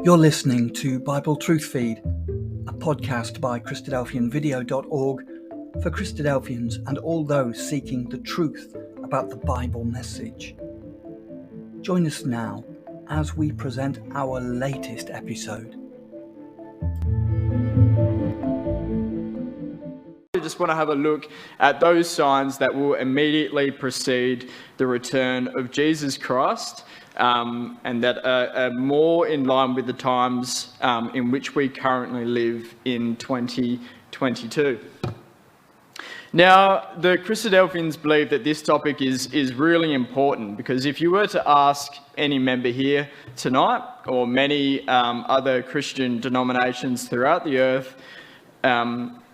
You're listening to Bible Truth Feed, a podcast by christadelphianvideo.org for Christadelphians and all those seeking the truth about the Bible message. Join us now as we present our latest episode. I just want to have a look at those signs that will immediately precede the return of Jesus Christ, and that are more in line with the times in which we currently live in 2022. Now, the Christadelphians believe that this topic is really important, because if you were to ask any member here tonight, or many other Christian denominations throughout the earth,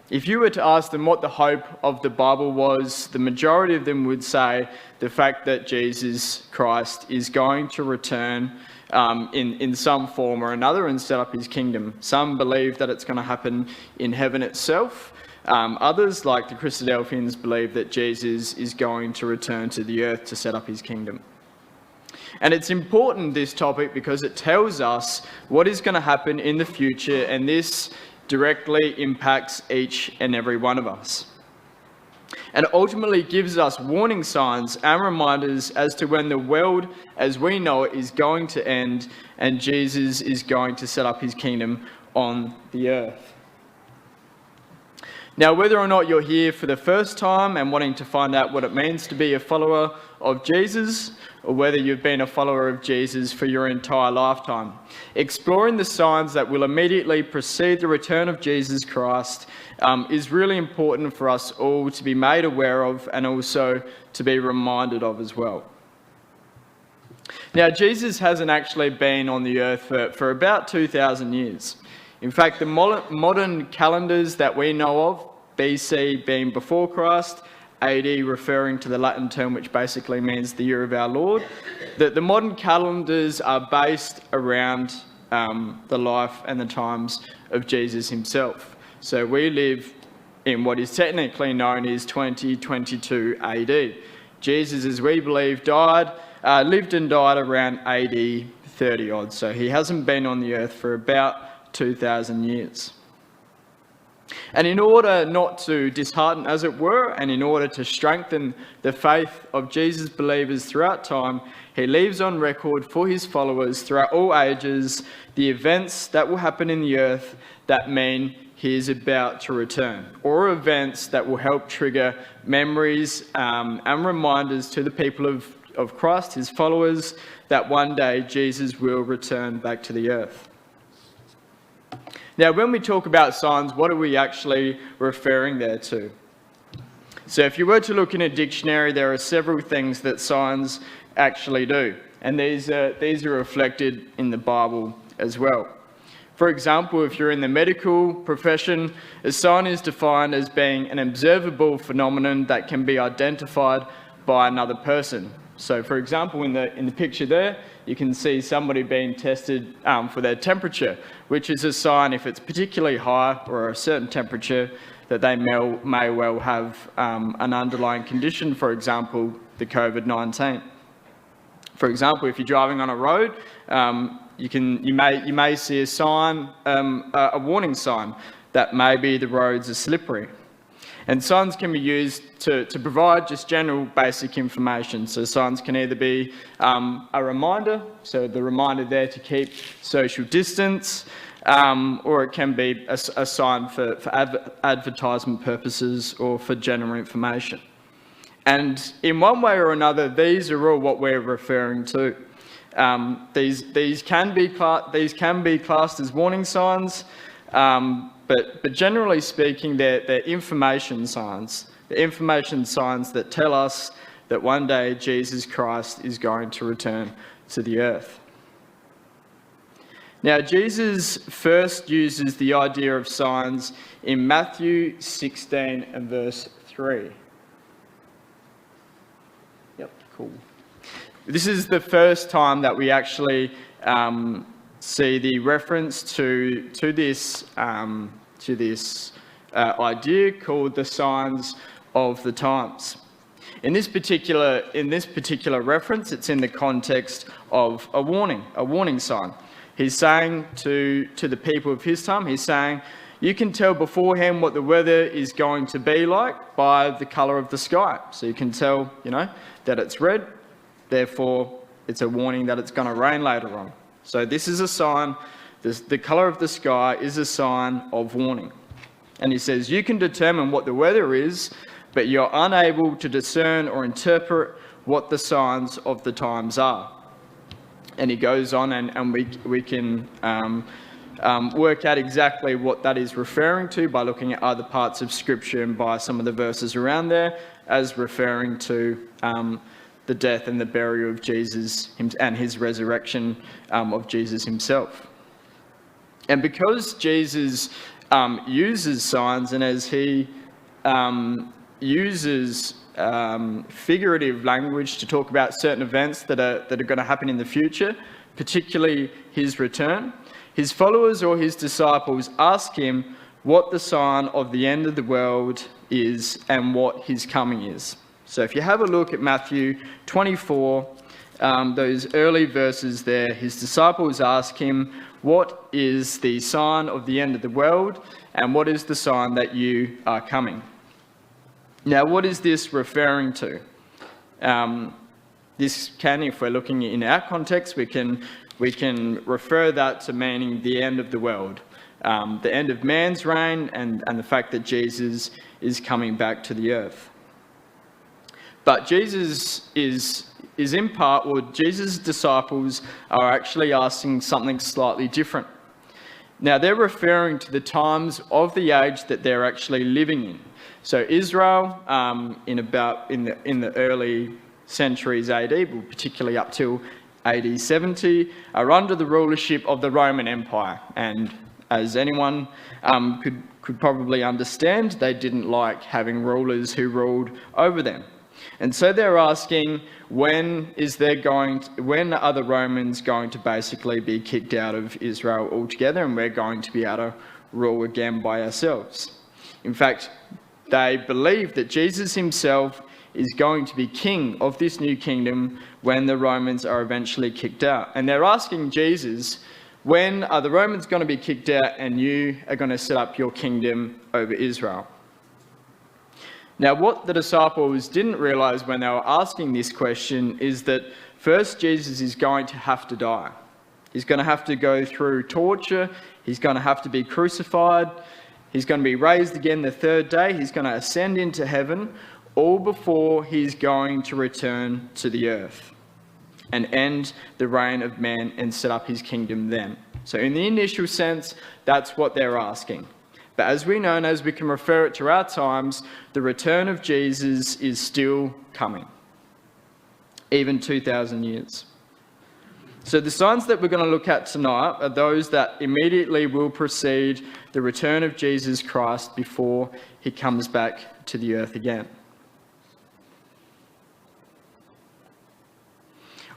if you were to ask them what the hope of the Bible was, the majority of them would say the fact that Jesus Christ is going to return in some form or another and set up his kingdom. Some believe that it's going to happen in heaven itself. Others, like the Christadelphians, believe that Jesus is going to return to the earth to set up his kingdom. And it's important, this topic, because it tells us what is going to happen in the future, and this directly impacts each and every one of us. And it ultimately gives us warning signs and reminders as to when the world as we know it is going to end and Jesus is going to set up his kingdom on the earth. Now, whether or not you're here for the first time and wanting to find out what it means to be a follower of Jesus, or whether you've been a follower of Jesus for your entire lifetime, exploring the signs that will immediately precede the return of Jesus Christ is really important for us all to be made aware of, and also to be reminded of as well. Now, Jesus hasn't actually been on the earth for about 2,000 years. In fact, the modern calendars that we know of, BC being before Christ, AD referring to the Latin term which basically means the year of our Lord, that the modern calendars are based around the life and the times of Jesus himself. So we live in what is technically known as 2022 AD. Jesus, as we believe, lived and died around AD 30 odd. So he hasn't been on the earth for about 2,000 years. And in order not to dishearten, as it were, and in order to strengthen the faith of Jesus' believers throughout time, he leaves on record for his followers throughout all ages the events that will happen in the earth that mean he is about to return, or events that will help trigger memories and reminders to the people of Christ, his followers, that one day Jesus will return back to the earth. Now, when we talk about signs, what are we actually referring there to? So if you were to look in a dictionary, there are several things that signs actually do, and these are reflected in the Bible as well. For example, if you're in the medical profession, a sign is defined as being an observable phenomenon that can be identified by another person. So, for example, in the picture there, you can see somebody being tested for their temperature, which is a sign, if it's particularly high or a certain temperature, that they may well have an underlying condition, for example, the COVID-19. For example, if you're driving on a road, you may see a sign, a warning sign, that maybe the roads are slippery. And signs can be used to provide just general basic information. So signs can either be a reminder, so the reminder there to keep social distance, or it can be a sign for advertisement purposes or for general information. And in one way or another, these are all what we're referring to. These can be classed as warning signs, but generally speaking, they're information signs. The information signs that tell us that one day Jesus Christ is going to return to the earth. Now, Jesus first uses the idea of signs in Matthew 16 and verse 3. Yep, cool. This is the first time that we actually see the reference to this idea called the signs of the times. In this particular reference, it's in the context of a warning sign. He's saying to the people of his time, he's saying, you can tell beforehand what the weather is going to be like by the colour of the sky. So you can tell, that it's red, therefore it's a warning that it's going to rain later on. So this is a sign, the colour of the sky is a sign of warning. And he says, you can determine what the weather is, but you're unable to discern or interpret what the signs of the times are. And he goes on, and we can work out exactly what that is referring to by looking at other parts of Scripture and by some of the verses around there as referring to the death and the burial of Jesus and his resurrection of Jesus himself. And because Jesus uses signs, and as he uses figurative language to talk about certain events that are going to happen in the future, particularly his return, his followers or his disciples ask him what the sign of the end of the world is and what his coming is. So if you have a look at Matthew 24, those early verses there, his disciples ask him, what is the sign of the end of the world, and what is the sign that you are coming? Now, what is this referring to? This can, if we're looking in our context, we can refer that to meaning the end of the world, the end of man's reign, and the fact that Jesus is coming back to the earth. But Jesus is in part, or Jesus' disciples are actually asking something slightly different. Now, they're referring to the times of the age that they're actually living in. So Israel, in the early centuries AD, but particularly up till AD 70, are under the rulership of the Roman Empire. And as anyone could probably understand, they didn't like having rulers who ruled over them. And so they're asking, when are the Romans going to basically be kicked out of Israel altogether, and we're going to be able to rule again by ourselves? In fact, they believe that Jesus himself is going to be king of this new kingdom when the Romans are eventually kicked out. And they're asking Jesus, when are the Romans going to be kicked out and you are going to set up your kingdom over Israel? Now, what the disciples didn't realize when they were asking this question is that first, Jesus is going to have to die. He's going to have to go through torture. He's going to have to be crucified. He's going to be raised again the third day. He's going to ascend into heaven, all before he's going to return to the earth and end the reign of man and set up his kingdom then. So in the initial sense, that's what they're asking. But as we know, and as we can refer it to our times, the return of Jesus is still coming, even 2,000 years. So the signs that we're going to look at tonight are those that immediately will precede the return of Jesus Christ before he comes back to the earth again.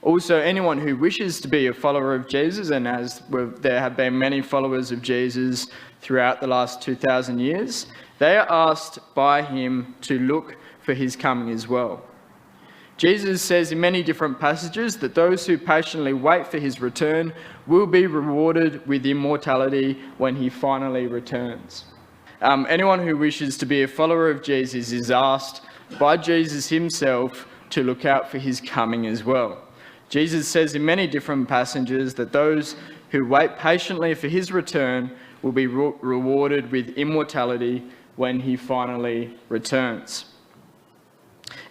Also, anyone who wishes to be a follower of Jesus, and as there have been many followers of Jesus throughout the last 2,000 years, they are asked by him to look for his coming as well. Jesus says in many different passages that those who patiently wait for his return will be rewarded with immortality when he finally returns. Anyone who wishes to be a follower of Jesus is asked by Jesus himself to look out for his coming as well. Jesus says in many different passages that those who wait patiently for his return will be rewarded with immortality when he finally returns.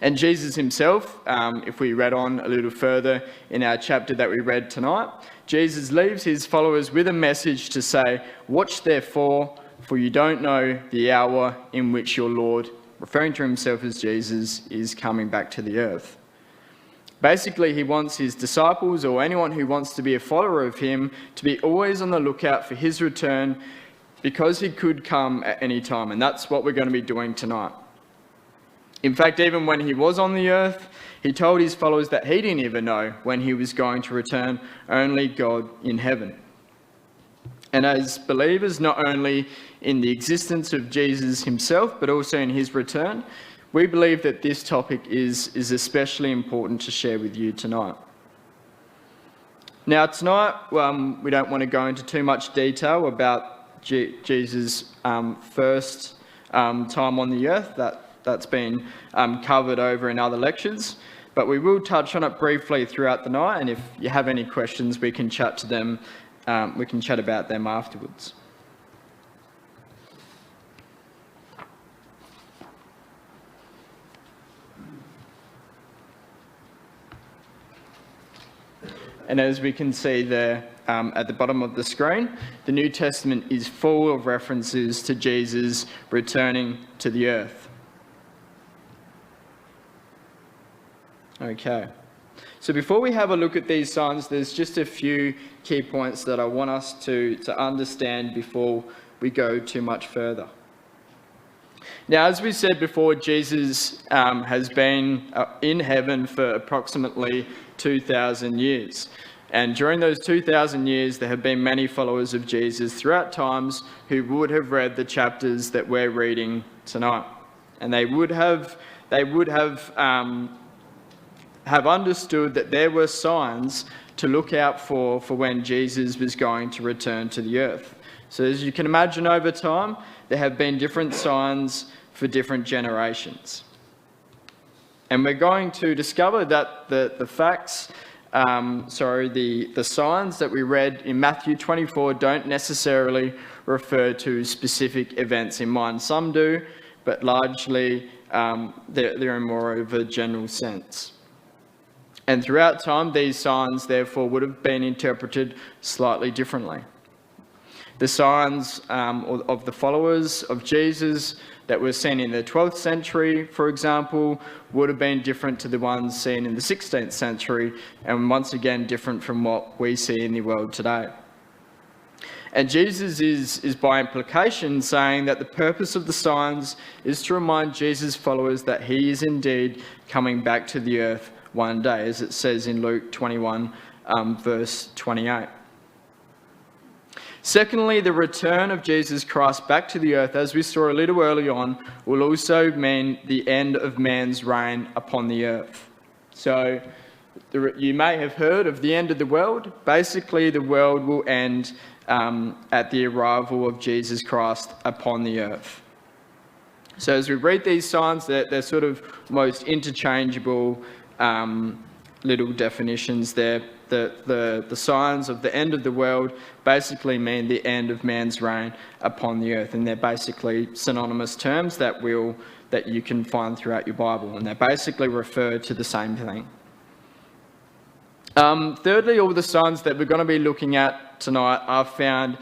And Jesus himself, if we read on a little further in our chapter that we read tonight, Jesus leaves his followers with a message to say, "Watch therefore, for you don't know the hour in which your Lord," referring to himself as Jesus, "is coming back to the earth." Basically, he wants his disciples, or anyone who wants to be a follower of him, to be always on the lookout for his return, because he could come at any time. And that's what we're going to be doing tonight. In fact, even when he was on the earth, he told his followers that he didn't even know when he was going to return, only God in heaven. And as believers, not only in the existence of Jesus himself, but also in his return, we believe that this topic is especially important to share with you tonight. Now tonight, we don't want to go into too much detail about Jesus' first time on the earth. That's been covered over in other lectures. But we will touch on it briefly throughout the night, and if you have any questions, we can chat to them. We can chat about them afterwards. And as we can see there at the bottom of the screen, the New Testament is full of references to Jesus returning to the earth. Okay, so before we have a look at these signs, there's just a few key points that I want us to understand before we go too much further. Now, as we said before, Jesus has been in heaven for approximately 2,000 years. And during those 2,000 years, there have been many followers of Jesus throughout times who would have read the chapters that we're reading tonight. And they would have understood that there were signs to look out for when Jesus was going to return to the earth. So as you can imagine, over time, there have been different signs for different generations. And we're going to discover that the signs that we read in Matthew 24 don't necessarily refer to specific events in mind. Some do, but largely they're in more of a general sense. And throughout time, these signs, therefore, would have been interpreted slightly differently. The signs of the followers of Jesus that were seen in the 12th century, for example, would have been different to the ones seen in the 16th century, and once again different from what we see in the world today. And Jesus is by implication saying that the purpose of the signs is to remind Jesus' followers that he is indeed coming back to the earth one day, as it says in Luke 21, verse 28. Secondly, the return of Jesus Christ back to the earth, as we saw a little early on, will also mean the end of man's reign upon the earth. So you may have heard of the end of the world. Basically, the world will end at the arrival of Jesus Christ upon the earth. So as we read these signs, they're sort of most interchangeable little definitions there. The signs of the end of the world basically mean the end of man's reign upon the earth, and they're basically synonymous terms that you can find throughout your Bible, and they basically refer to the same thing. Thirdly, all the signs that we're going to be looking at tonight are found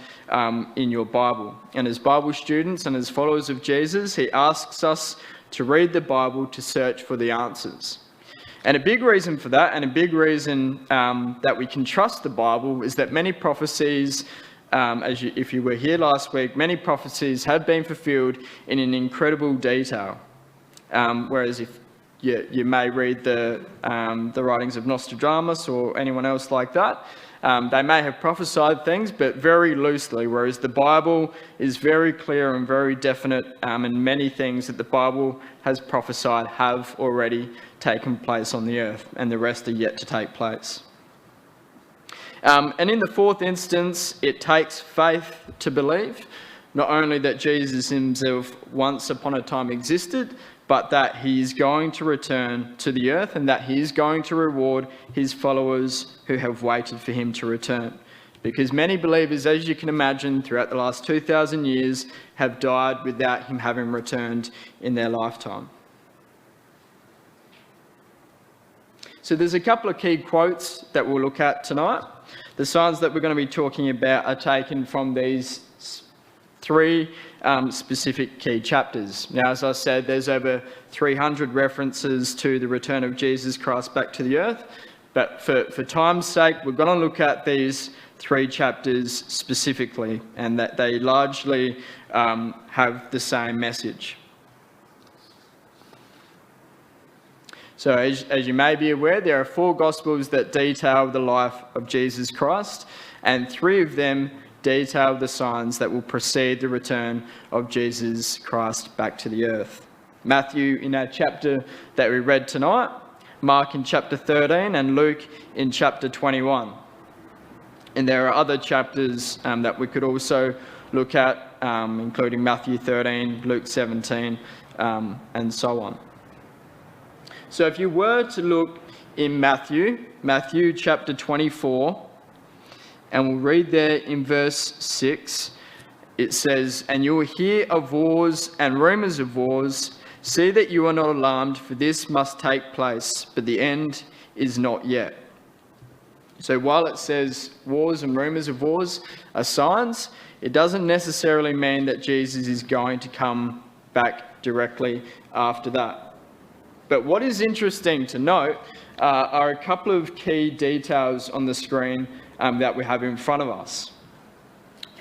in your Bible. And as Bible students and as followers of Jesus, he asks us to read the Bible to search for the answers. And a big reason for that, and a big reason that we can trust the Bible, is that many prophecies, if you were here last week, many prophecies have been fulfilled in an incredible detail. Whereas if you may read the writings of Nostradamus or anyone else like that, they may have prophesied things, but very loosely, whereas the Bible is very clear and very definite, and many things that the Bible has prophesied have already taken place on the earth, and the rest are yet to take place. And in the fourth instance, it takes faith to believe, not only that Jesus himself once upon a time existed, but that he is going to return to the earth, and that he is going to reward his followers who have waited for him to return. Because many believers, as you can imagine, throughout the last 2,000 years, have died without him having returned in their lifetime. So there's a couple of key quotes that we'll look at tonight. The signs that we're going to be talking about are taken from these three specific key chapters. Now, as I said, there's over 300 references to the return of Jesus Christ back to the earth. But for time's sake, we're going to look at these three chapters specifically, and that they largely have the same message. So as you may be aware, there are 4 Gospels that detail the life of Jesus Christ, and 3 of them detail the signs that will precede the return of Jesus Christ back to the earth. Matthew in our chapter that we read tonight, Mark in chapter 13, and Luke in chapter 21. And there are other chapters that we could also look at, including Matthew 13, Luke 17, and so on. So if you were to look in Matthew chapter 24, and we'll read there in verse 6, it says, "And you will hear of wars and rumours of wars. See that you are not alarmed, for this must take place, but the end is not yet." So while it says wars and rumours of wars are signs, it doesn't necessarily mean that Jesus is going to come back directly after that. But what is interesting to note are a couple of key details on the screen that we have in front of us.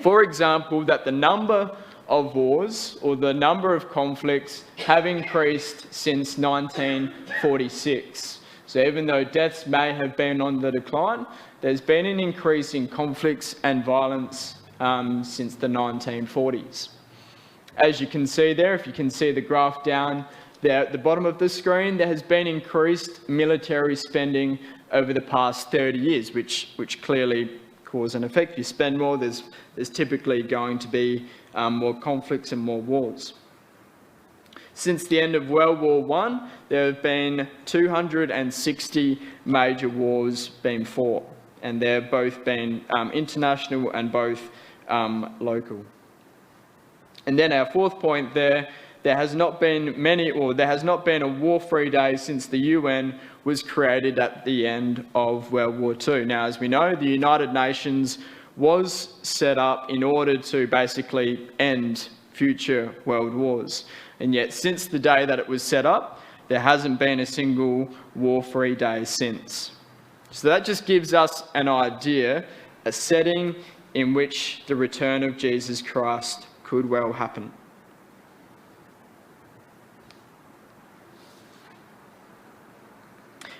For example, that the number of wars or the number of conflicts have increased since 1946. So even though deaths may have been on the decline, there's been an increase in conflicts and violence since the 1940s. As you can see there, if you can see the graph down there at the bottom of the screen, there has been increased military spending over the past 30 years, which clearly cause and effect. If you spend more, there's typically going to be more conflicts and more wars. Since the end of World War I, there have been 260 major wars being fought, and they've both been international and both local. And then our fourth point there has not been a war-free day since the UN was created at the end of World War II. Now, as we know, the United Nations was set up in order to basically end future world wars. And yet, since the day that it was set up, there hasn't been a single war-free day since. So that just gives us an idea, a setting in which the return of Jesus Christ could well happen.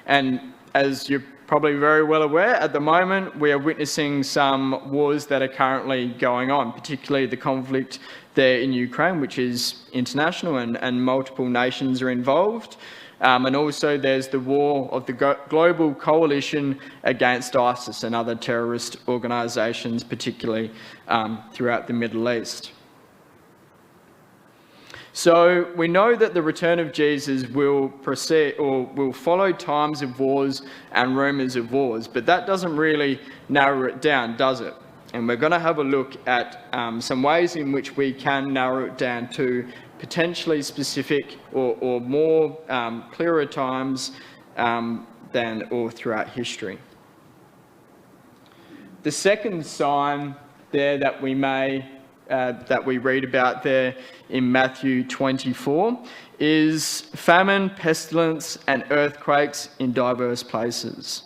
And as you're probably very well aware, at the moment we are witnessing some wars that are currently going on, particularly the conflict there in Ukraine, which is international and multiple nations are involved. And also there's the war of the global coalition against ISIS and other terrorist organisations, particularly throughout the Middle East. So we know that the return of Jesus will proceed or will follow times of wars and rumours of wars, but that doesn't really narrow it down, does it? And we're going to have a look at some ways in which we can narrow it down to potentially specific or more clearer times than all throughout history. The second sign there that we read about there in Matthew 24 is famine, pestilence, and earthquakes in diverse places.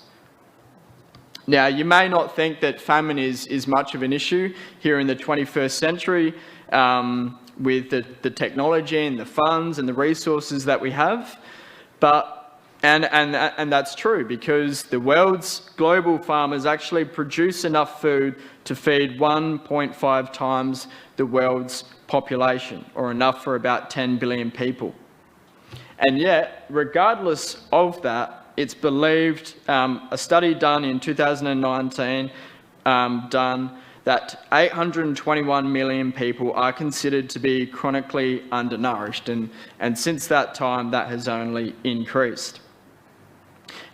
Now, you may not think that famine is much of an issue here in the 21st century with the technology and the funds and the resources that we have, and that's true because the world's global farmers actually produce enough food to feed 1.5 times the world's population, or enough for about 10 billion people. And yet, regardless of that, it's believed, a study done in 2019, that 821 million people are considered to be chronically undernourished, and since that time, that has only increased.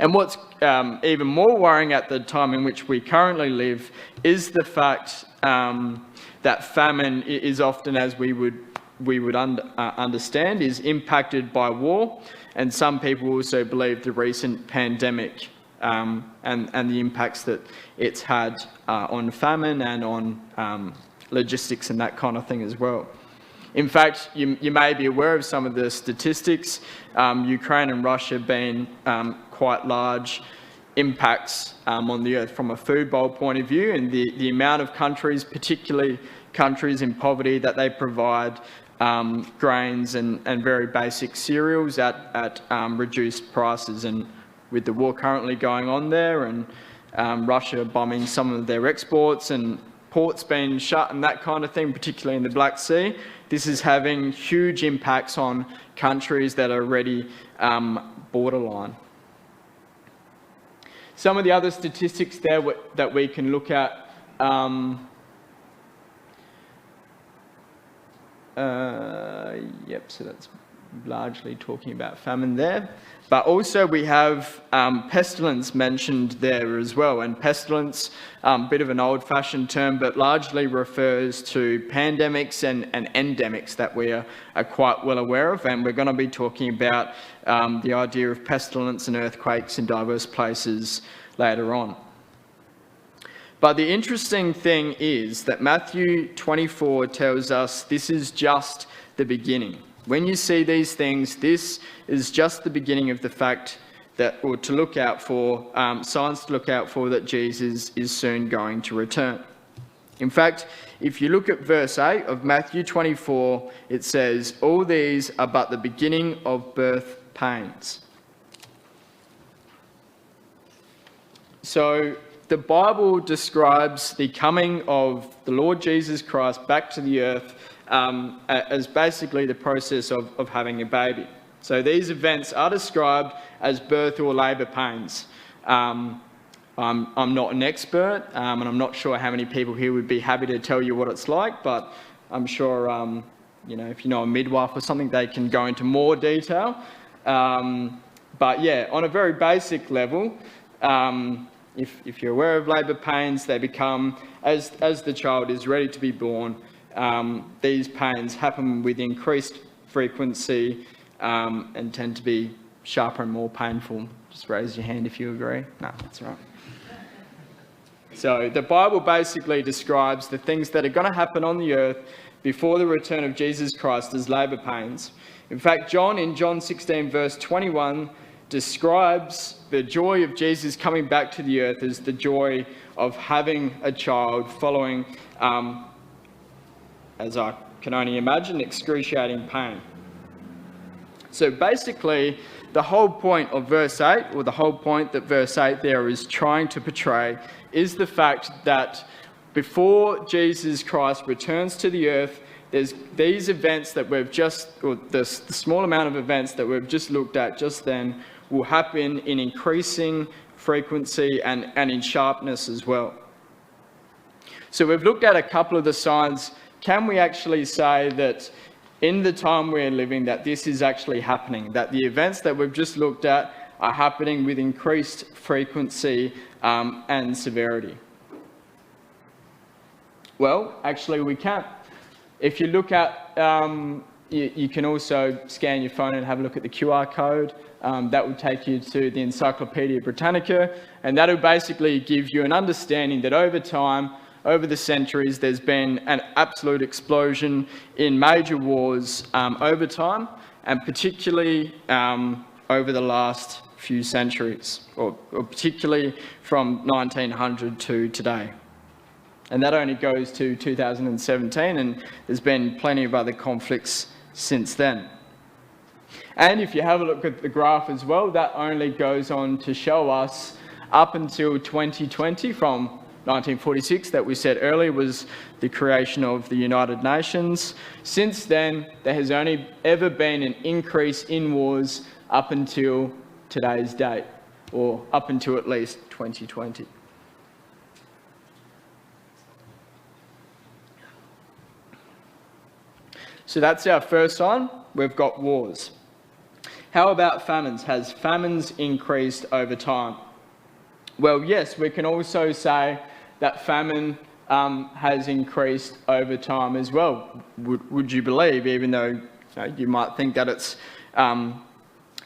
And what's even more worrying at the time in which we currently live is the fact that famine is often, as we would understand, is impacted by war, and some people also believe the recent pandemic and the impacts that it's had on famine and on logistics and that kind of thing as well. In fact, you may be aware of some of the statistics. Ukraine and Russia being quite large impacts on the earth from a food bowl point of view, and the amount of countries, particularly countries in poverty, that they provide grains and very basic cereals at reduced prices. And with the war currently going on there and Russia bombing some of their exports and ports being shut and that kind of thing, particularly in the Black Sea, this is having huge impacts on countries that are already borderline. Some of the other statistics there that we can look at, so that's largely talking about famine there. But also we have pestilence mentioned there as well. And pestilence, bit of an old-fashioned term, but largely refers to pandemics and endemics that we are quite well aware of. And we're going to be talking about the idea of pestilence and earthquakes in diverse places later on. But the interesting thing is that Matthew 24 tells us this is just the beginning. When you see these things, this is just the beginning of the fact that, or to look out for, signs to look out for, that Jesus is soon going to return. In fact, if you look at verse 8 of Matthew 24, it says, "All these are but the beginning of birth pains." So the Bible describes the coming of the Lord Jesus Christ back to the earth as basically the process of having a baby. So these events are described as birth or labour pains. I'm not an expert, and I'm not sure how many people here would be happy to tell you what it's like, but I'm sure, if you know a midwife or something, they can go into more detail. But yeah, on a very basic level, if you're aware of labour pains, they become, as the child is ready to be born, these pains happen with increased frequency and tend to be sharper and more painful. Just raise your hand if you agree. No, that's right. So the Bible basically describes the things that are going to happen on the earth before the return of Jesus Christ as labour pains. In fact, John in John 16 verse 21 describes the joy of Jesus coming back to the earth as the joy of having a child following, as I can only imagine, excruciating pain. So basically, the whole point of verse 8, or the whole point that verse 8 there is trying to portray, is the fact that before Jesus Christ returns to the earth, there's these events that we've just, or the small amount of events that we've just looked at just then, will happen in increasing frequency and in sharpness as well. So we've looked at a couple of the signs. Can we actually say that in the time we're living that this is actually happening, that the events that we've just looked at are happening with increased frequency and severity? Well, actually we can. If you look at, you can also scan your phone and have a look at the QR code. That will take you to the Encyclopedia Britannica, and that will basically give you an understanding that over time, over the centuries, there's been an absolute explosion in major wars over time, and particularly over the last few centuries, or particularly from 1900 to today. And that only goes to 2017, and there's been plenty of other conflicts since then. And if you have a look at the graph as well, that only goes on to show us up until 2020, from 1946, that we said earlier was the creation of the United Nations. Since then, there has only ever been an increase in wars up until today's date, or up until at least 2020. So that's our first sign. We've got wars. How about famines? Has famines increased over time? Well, yes, we can also say that famine has increased over time as well. Would you believe, even though you might think that it's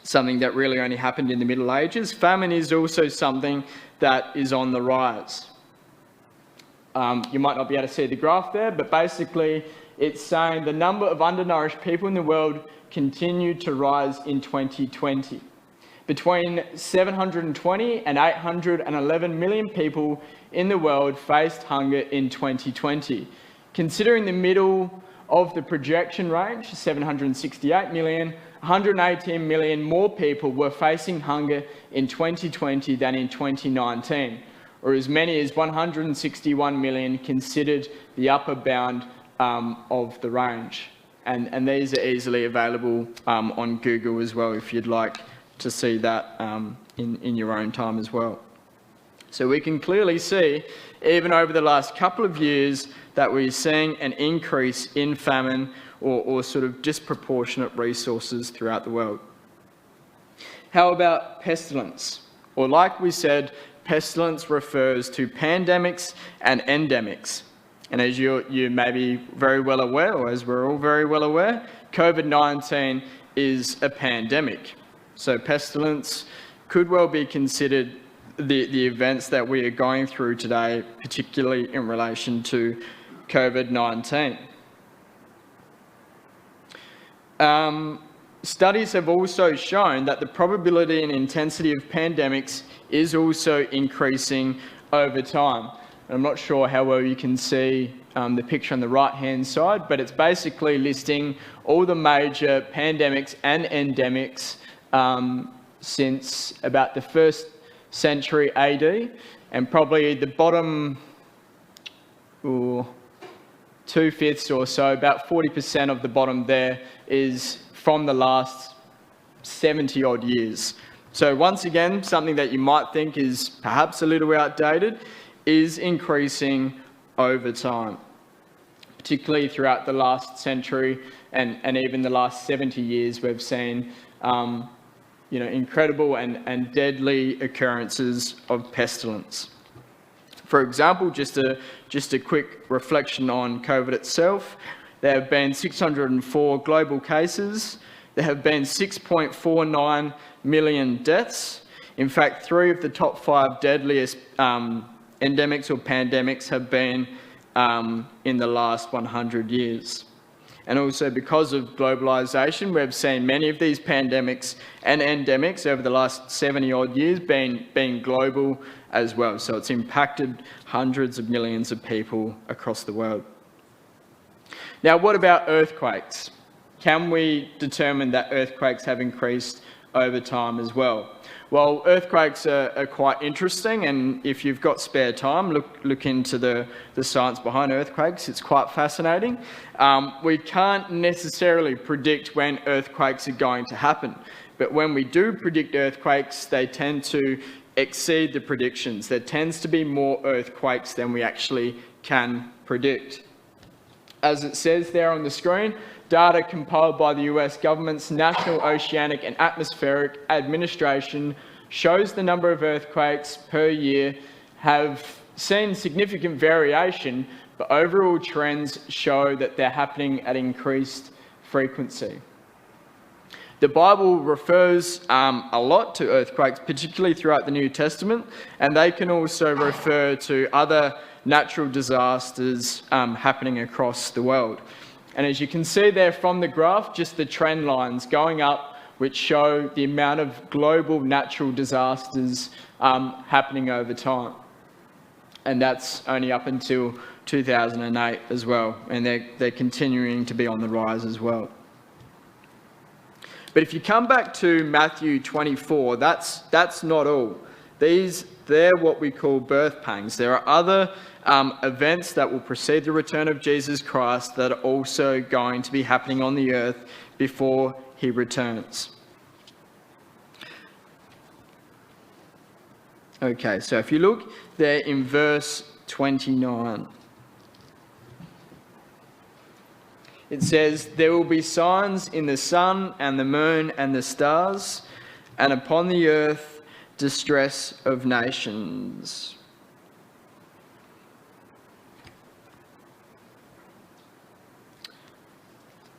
something that really only happened in the Middle Ages, famine is also something that is on the rise. You might not be able to see the graph there, but basically it's saying the number of undernourished people in the world continued to rise in 2020. Between 720 and 811 million people in the world faced hunger in 2020. Considering the middle of the projection range, 768 million, 118 million more people were facing hunger in 2020 than in 2019, or as many as 161 million considered the upper bound of the range. And these are easily available on Google as well, if you'd like to see that in your own time as well. So we can clearly see, even over the last couple of years, that we're seeing an increase in famine or sort of disproportionate resources throughout the world. How about pestilence? Or like we said, pestilence refers to pandemics and endemics. And as you may be very well aware, or as we're all very well aware, COVID-19 is a pandemic. So pestilence could well be considered the events that we are going through today, particularly in relation to COVID-19. Studies have also shown that the probability and intensity of pandemics is also increasing over time. I'm not sure how well you can see the picture on the right-hand side, but it's basically listing all the major pandemics and endemics since about the 1st century AD, and probably the bottom 2/5 or so, about 40% of the bottom there is from the last 70 odd years. So once again, something that you might think is perhaps a little outdated is increasing over time, particularly throughout the last century and even the last 70 years. We've seen incredible and deadly occurrences of pestilence. For example, just a quick reflection on COVID itself. There have been 604 global cases. There have been 6.49 million deaths. In fact, 3 of the top 5 deadliest endemics or pandemics have been in the last 100 years. And also because of globalisation, we've seen many of these pandemics and endemics over the last 70 odd years being global as well. So it's impacted hundreds of millions of people across the world. Now, what about earthquakes? Can we determine that earthquakes have increased over time as well? Well, earthquakes are quite interesting, and if you've got spare time, look into the science behind earthquakes. It's quite fascinating. We can't necessarily predict when earthquakes are going to happen, but when we do predict earthquakes, they tend to exceed the predictions. There tends to be more earthquakes than we actually can predict. As it says there on the screen, data compiled by the US government's National Oceanic and Atmospheric Administration shows the number of earthquakes per year have seen significant variation, but overall trends show that they're happening at increased frequency. The Bible refers a lot to earthquakes, particularly throughout the New Testament, and they can also refer to other natural disasters happening across the world. And as you can see there from the graph, just the trend lines going up, which show the amount of global natural disasters happening over time. And that's only up until 2008 as well, and they're continuing to be on the rise as well. But if you come back to Matthew 24, that's not all. They're what we call birth pangs. There are other events that will precede the return of Jesus Christ that are also going to be happening on the earth before he returns. Okay, so if you look there in verse 29, it says, "There will be signs in the sun and the moon and the stars, and upon the earth distress of nations."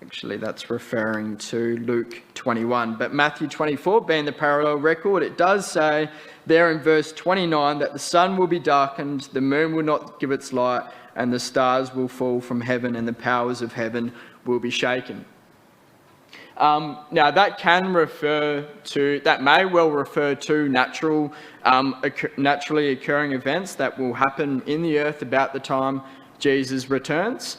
Actually, that's referring to Luke 21. But Matthew 24, being the parallel record, it does say there in verse 29 that the sun will be darkened, the moon will not give its light, and the stars will fall from heaven, and the powers of heaven will be shaken. Now, that may well refer to naturally occurring events that will happen in the earth about the time Jesus returns.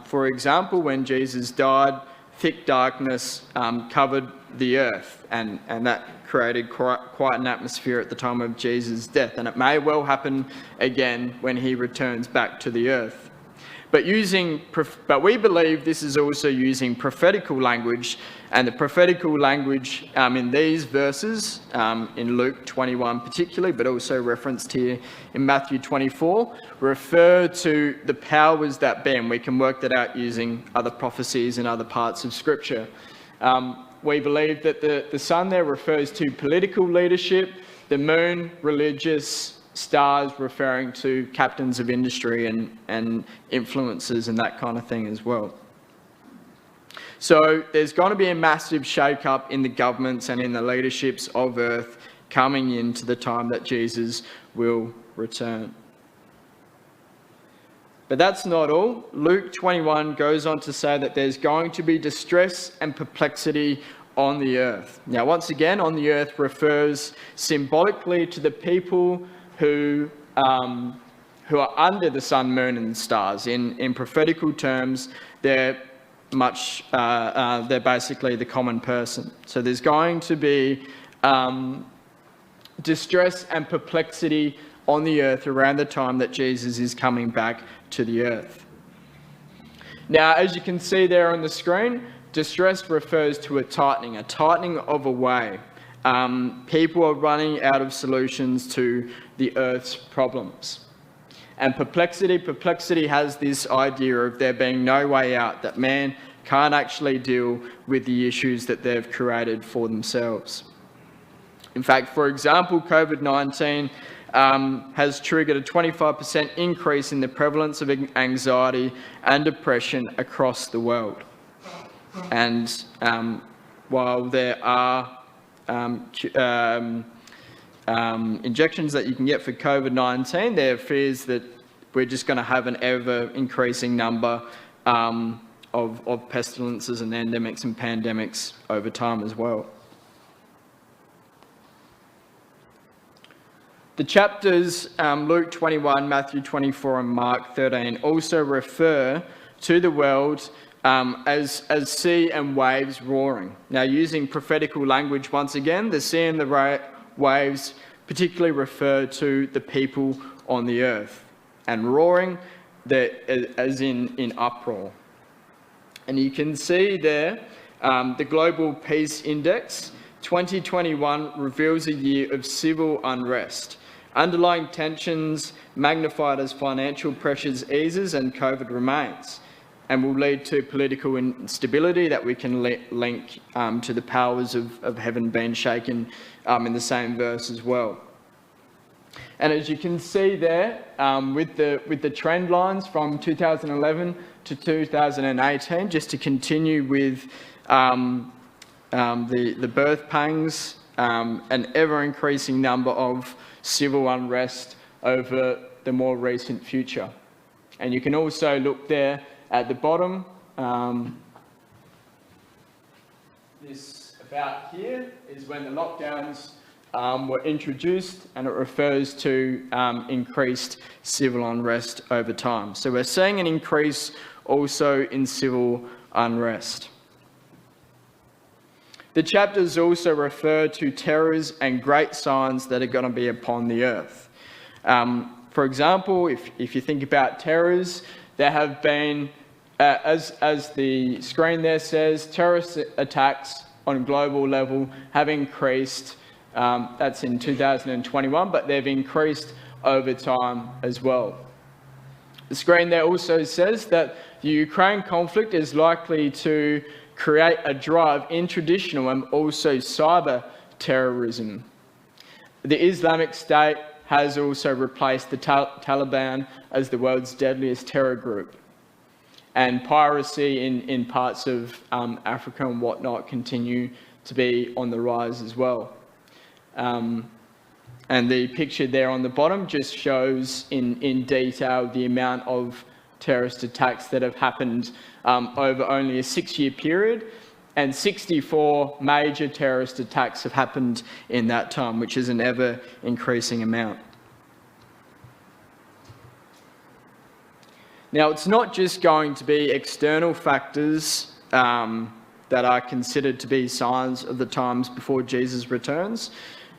For example, when Jesus died, thick darkness covered the earth, and that created quite an atmosphere at the time of Jesus' death, and it may well happen again when he returns back to the earth. but we believe this is also using prophetical language, and the prophetical language in these verses, in Luke 21 particularly, but also referenced here in Matthew 24, refer to the powers that be, and we can work that out using other prophecies and other parts of Scripture. We believe that the sun there refers to political leadership, the moon, religious, stars referring to captains of industry and influencers and that kind of thing as well. So there's going to be a massive shake-up in the governments and in the leaderships of earth coming into the time that Jesus will return. But that's not all. Luke 21 goes on to say that there's going to be distress and perplexity on the earth. Now, once again, on the earth refers symbolically to the people who are under the sun, moon, and stars. In prophetical terms, they're basically the common person. So there's going to be distress and perplexity on the earth around the time that Jesus is coming back to the earth. Now, as you can see there on the screen, distress refers to a tightening of a way. People are running out of solutions to the earth's problems. And perplexity has this idea of there being no way out, that man can't actually deal with the issues that they've created for themselves. In fact, for example, COVID-19 has triggered a 25% increase in the prevalence of anxiety and depression across the world. And while there are injections that you can get for COVID-19, there are fears that we're just going to have an ever-increasing number of pestilences and endemics and pandemics over time as well. The chapters Luke 21, Matthew 24 and Mark 13 also refer to the world as sea and waves roaring. Now, using prophetical language once again, the sea and the waves particularly refer to the people on the earth, and roaring as in uproar. And you can see there the Global Peace Index 2021 reveals a year of civil unrest. Underlying tensions magnified as financial pressures eases and COVID remains, and will lead to political instability that we can link to the powers of heaven being shaken in the same verse as well. And as you can see there, with the trend lines from 2011 to 2018, just to continue with the birth pangs, an ever-increasing number of civil unrest over the more recent future. And you can also look there at the bottom, this about here is when the lockdowns were introduced, and it refers to increased civil unrest over time. So we're seeing an increase also in civil unrest. The chapters also refer to terrors and great signs that are going to be upon the earth. For example, if you think about terrors, there have been, as the screen there says, terrorist attacks on a global level have increased. That's in 2021, but they've increased over time as well. The screen there also says that the Ukraine conflict is likely to create a drive in traditional and also cyber terrorism. The Islamic State has also replaced the Taliban as the world's deadliest terror group. And piracy in parts of Africa and whatnot continue to be on the rise as well. And the picture there on the bottom just shows in detail the amount of terrorist attacks that have happened over only a 6-year period, and 64 major terrorist attacks have happened in that time, which is an ever-increasing amount. Now, it's not just going to be external factors that are considered to be signs of the times before Jesus returns,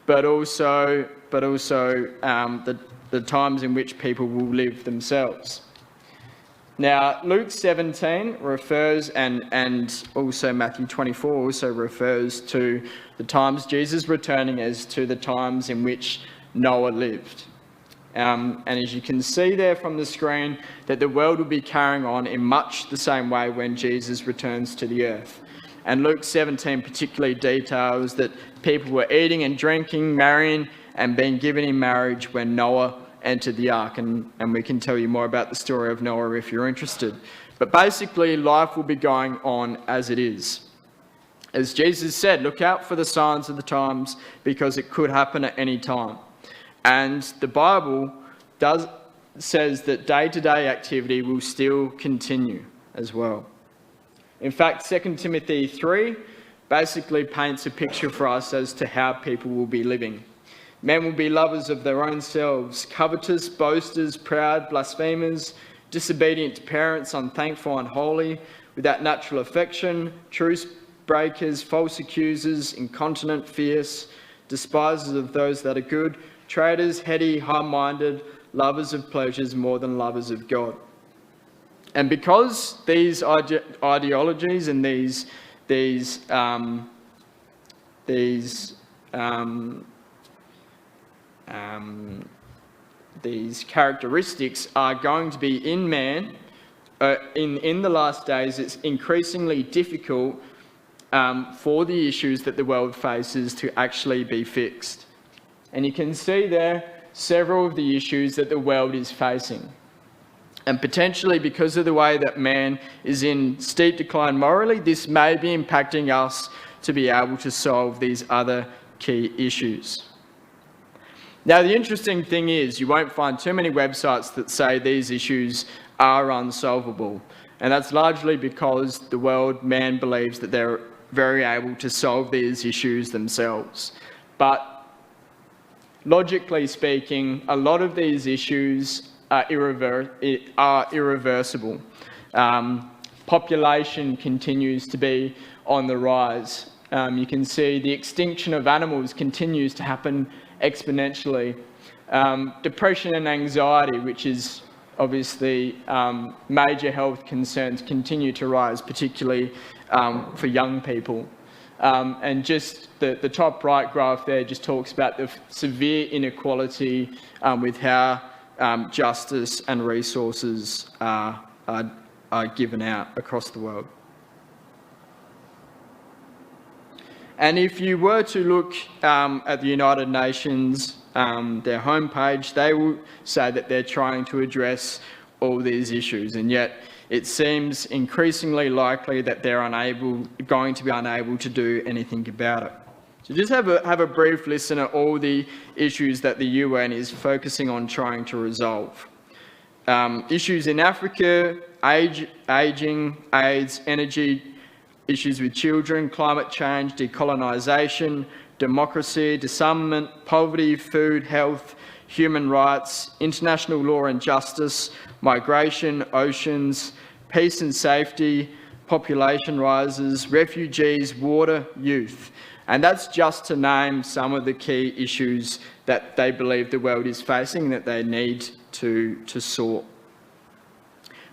but also the times in which people will live themselves. Now, Luke 17 refers, and also Matthew 24 also refers to the times Jesus returning as to the times in which Noah lived. And as you can see there from the screen, that the world will be carrying on in much the same way when Jesus returns to the earth. And Luke 17 particularly details that people were eating and drinking, marrying, and being given in marriage when Noah entered the ark. And we can tell you more about the story of Noah if you're interested. But basically, life will be going on as it is. As Jesus said, look out for the signs of the times, because it could happen at any time. And the Bible says that day-to-day activity will still continue as well. In fact, 2 Timothy 3 basically paints a picture for us as to how people will be living. Men will be lovers of their own selves, covetous, boasters, proud, blasphemers, disobedient to parents, unthankful, unholy, without natural affection, truce breakers, false accusers, incontinent, fierce, despisers of those that are good, traitors, heady, high-minded, lovers of pleasures more than lovers of God. And because these ideologies and these characteristics are going to be in man in the last days, it's increasingly difficult for the issues that the world faces to actually be fixed. And you can see there several of the issues that the world is facing. And potentially because of the way that man is in steep decline morally, this may be impacting us to be able to solve these other key issues. Now, the interesting thing is you won't find too many websites that say these issues are unsolvable. And that's largely because the world, man, believes that they're very able to solve these issues themselves. But logically speaking, a lot of these issues are irreversible. Population continues to be on the rise. You can see the extinction of animals continues to happen exponentially. Depression and anxiety, which is obviously major health concerns, continue to rise, particularly for young people. And just the top right graph there just talks about the severe inequality with how justice and resources are given out across the world. And if you were to look at the United Nations, their homepage, they will say that they're trying to address all these issues, and yet it seems increasingly likely that they're going to be unable to do anything about it. So just have a brief listen at all the issues that the UN is focusing on trying to resolve. Issues in Africa, ageing, AIDS, energy, issues with children, climate change, decolonisation, democracy, disarmament, poverty, food, health, human rights, international law and justice, migration, oceans, peace and safety, population rises, refugees, water, youth. And that's just to name some of the key issues that they believe the world is facing that they need to sort.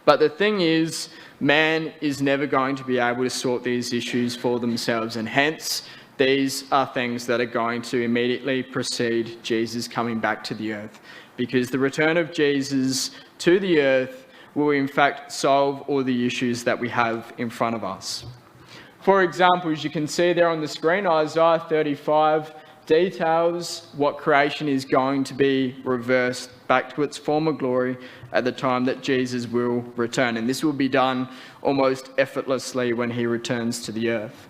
But the thing is, man is never going to be able to sort these issues for themselves, and hence these are things that are going to immediately precede Jesus coming back to the earth, because the return of Jesus to the earth will in fact solve all the issues that we have in front of us. For example, as you can see there on the screen, Isaiah 35 details what creation is going to be reversed back to its former glory at the time that Jesus will return. And this will be done almost effortlessly when he returns to the earth.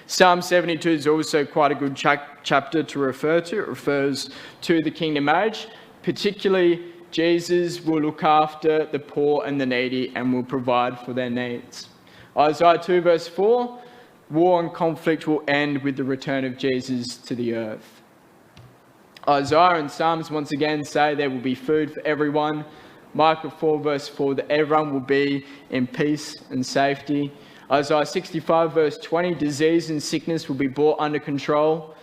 Psalm 72 is also quite a good chapter to refer to. It refers to the kingdom age. Particularly, Jesus will look after the poor and the needy and will provide for their needs. Isaiah 2 verse 4, war and conflict will end with the return of Jesus to the earth. Isaiah and Psalms once again say there will be food for everyone. Micah 4 verse 4, that everyone will be in peace and safety. Isaiah 65 verse 20, disease and sickness will be brought under control.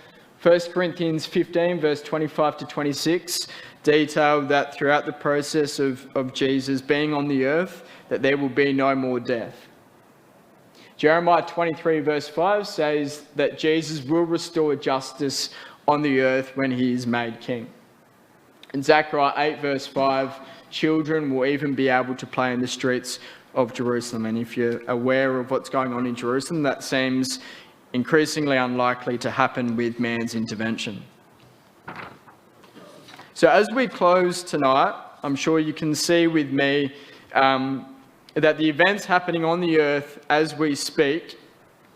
1 Corinthians 15, verse 25 to 26, detail that throughout the process of Jesus being on the earth, that there will be no more death. Jeremiah 23, verse 5 says that Jesus will restore justice on the earth when he is made king. In Zechariah 8, verse 5, children will even be able to play in the streets of Jerusalem. And if you're aware of what's going on in Jerusalem, that seems increasingly unlikely to happen with man's intervention. So as we close tonight, I'm sure you can see with me that the events happening on the earth as we speak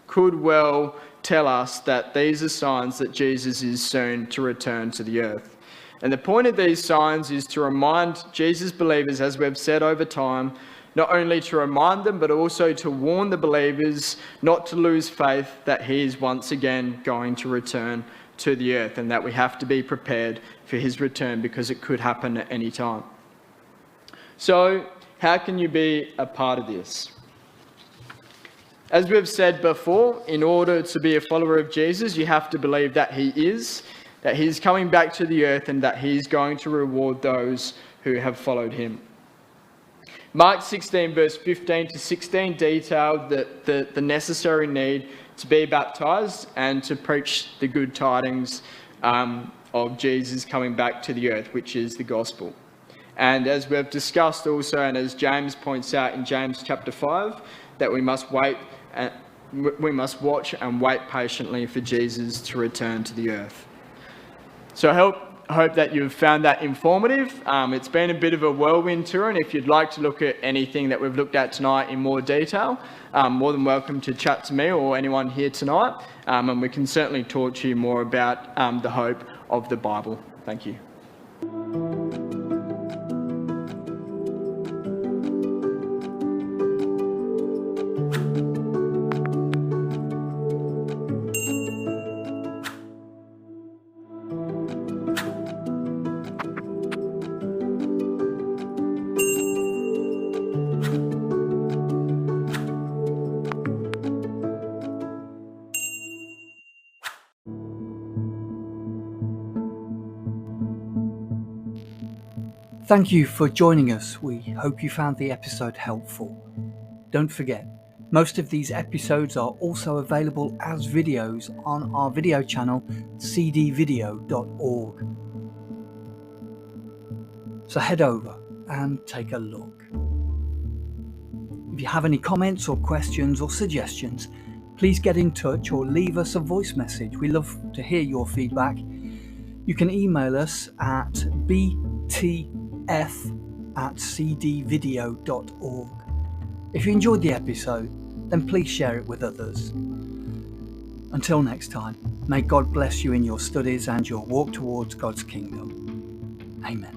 could well tell us that these are signs that Jesus is soon to return to the earth. And the point of these signs is to remind Jesus' believers, as we've said over time, not only to remind them, but also to warn the believers not to lose faith that he is once again going to return to the earth, and that we have to be prepared for his return because it could happen at any time. So, how can you be a part of this? As we've said before, in order to be a follower of Jesus, you have to believe that he is coming back to the earth, and that he's going to reward those who have followed him. Mark 16, verse 15 to 16 detailed the necessary need to be baptized and to preach the good tidings of Jesus coming back to the earth, which is the gospel. And as we've discussed also, and as James points out in James chapter 5, that we must watch and wait patiently for Jesus to return to the earth. So I hope that you've found that informative. It's been a bit of a whirlwind tour, and if you'd like to look at anything that we've looked at tonight in more detail, more than welcome to chat to me or anyone here tonight, and we can certainly talk to you more about the hope of the Bible. Thank you. Thank you for joining us. We hope you found the episode helpful. Don't forget, most of these episodes are also available as videos on our video channel, cdvideo.org. So head over and take a look. If you have any comments or questions or suggestions, please get in touch or leave us a voice message. We love to hear your feedback. You can email us at btf@cdvideo.org. If you enjoyed the episode, then please share it with others. Until next time, may God bless you in your studies and your walk towards God's kingdom. Amen.